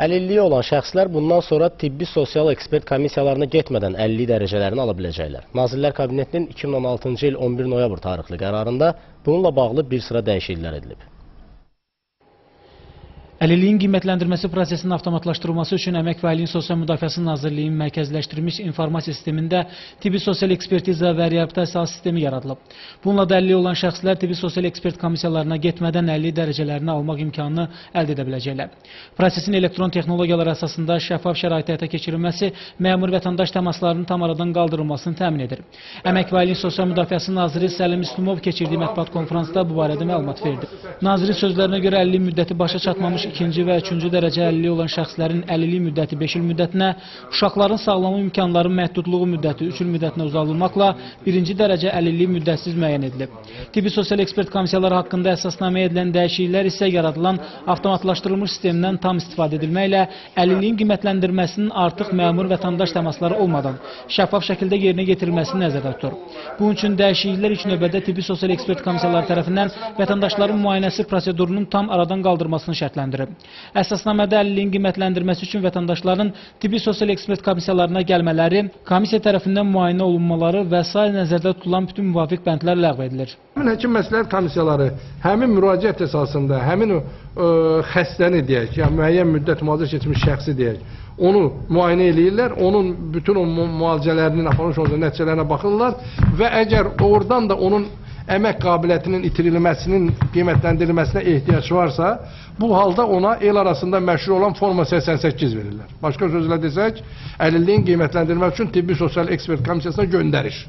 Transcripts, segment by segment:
Əlilliyi olan şəxslər bundan sonra tibbi sosial ekspert komissiyalarına getmədən əlillik dərəcələrini ala biləcəklər. Nazirlər Kabinetinin 2016-cı il 11 noyabr tarixli qərarında bununla bağlı bir sıra dəyişikliklər edilib. Əlilliyin qiymətləndirməsi prosesinin avtomatlaşdırılması üçün Əmək və Əhalinin Sosial Müdafiəsi Nazirliyinin mərkəzləşdirilmiş informasiya sistemində tibbi sosial ekspertiza və reabilitasiya sistemi yaradılıb. Bununla da əlilliyi olan şəxslər tibbi sosial ekspert komissiyalarına getmədən əlillik dərəcələrini almaq imkanını əldə edə biləcəklər. Prosesin elektron texnologiyalar əsasında şəffaf şərait həyata keçirilməsi məmur vətəndaş təmaslarının tam aradan qaldırılmasını təmin edir. Əmək və Əhalinin Sosial Müdafiəsi Naziri Səlim Müslümov keçirdiyi mətbuat konfransda bu barədə məlumat verdi. Nazirin sözlərinə görə əlillik müddəti başa çatmamış ikinci və üçüncü dərəcə əlilliyi olan şəxslərin əlillik müddəti 5 il müddətinə, uşaqların sağlamlıq imkanları məhdudluğu müddəti 3 il müddətinə uzadılmaqla birinci dərəcə əlillik müddətsiz müəyyən edilib. Tibbi sosial ekspert komissiyaları haqqında əsasnaməyə edilən dəyişikliklər isə yaradılan avtomatlaşdırılmış sistemdən tam istifadə edilməklə əlilliyin qiymətləndirməsinin artıq məmur vətəndaş təmasları olmadan şəffaf şəkildə yerinə getirilməsini nəzərdə tutur. Bunun üçün dəyişikliklər ilk növbədə tibbi sosial ekspert komissiyaları tərəfindən vətəndaşların müayinəsi prosedurunun tam aradan qaldırmasını şərtləndirir. Əsasnamədə əlilliyin qiymətləndirməsi üçün vətəndaşların tibbi sosial ekspert komissiyalarına gəlmələri, komissiya tərəfindən müayinə olunmaları və s. nəzərdə tutulan bütün müvafiq bəndlər ləğv edilir. Həkim məsləhət komissiyaları həmin müraciət əsasında həmin xəstəni deyək, yəni müəyyən müddət müalicə keçmiş şəxsi deyək, onu müayinə eləyirlər, onun bütün o müalicələrinin aparılmış olduğu nəticələrinə baxırlar və əgər oradan da onun əmək qabiliyyətinin itirilməsinin qiymətləndirilməsinə ehtiyac varsa, bu halda ona el arasında məşhur olan forma 88 verirlər. Başqa sözlə desək, əlilliyin qiymətləndirilməsi üçün tibbi sosial ekspert komissiyasına göndəriş.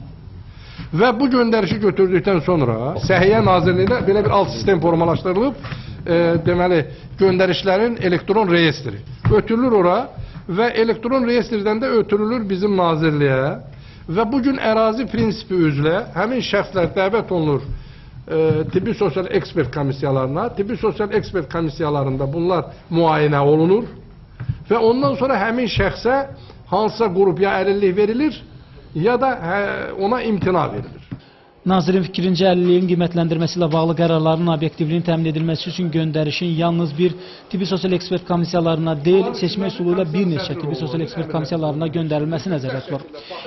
Və bu göndərişi götürdükdən sonra Səhiyyə Nazirliyində belə bir alt sistem formalaşdırılıb, deməli, göndərişlərin elektron reyestri ötürülür ora və elektron reyestrdən də ötürülür bizim nazirliyə. Və bugün ərazi prinsipi üzrə həmin şəxslər dəvət olunur tibbi sosial ekspert komissiyalarına. Tibbi sosial ekspert komissiyalarında bunlar müayinə olunur və ondan sonra həmin şəxsə hansısa qrup ya əlillik verilir ya da ona imtina verilir. Nazirin fikrincə əlilliyin qiymətləndirməsi ilə bağlı qərarların obyektivliyinin təmin edilməsi üçün göndərişin yalnız bir tibbi sosial ekspert komissiyalarına deyil, seçmə üsulu ilə bir neçə tibbi sosial ekspert komissiyalarına göndərilməsi nəzərdə tutulur.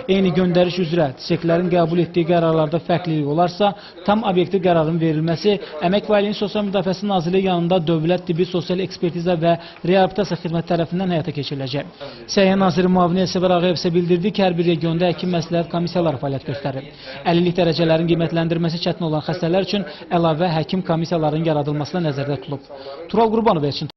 Eyni göndəriş üzrə çiçəklərin qəbul etdiyi qərarlarda fərqlilik olarsa, tam obyektiv qərarın verilməsi Əmək və Əhalinin Sosial Müdafiəsi Nazirliyi yanında Dövlət Tibbi Sosial Ekspertiza və Reabilitasiya Xidməti tərəfindən həyata keçiriləcək. Səhiyyə Naziri Müavini Elsəvər Ağayev isə bildirdi ki, hər bir regionda həkim məsləhət komissiyaları fəaliyyət göstərir. Əlillik dərəcələri qiymətləndirməsi çətin olan xəstələr üçün əlavə həkim komissiyalarının yaradılmasına nəzərdə tutulub. Tural Qurbanov, Elçin.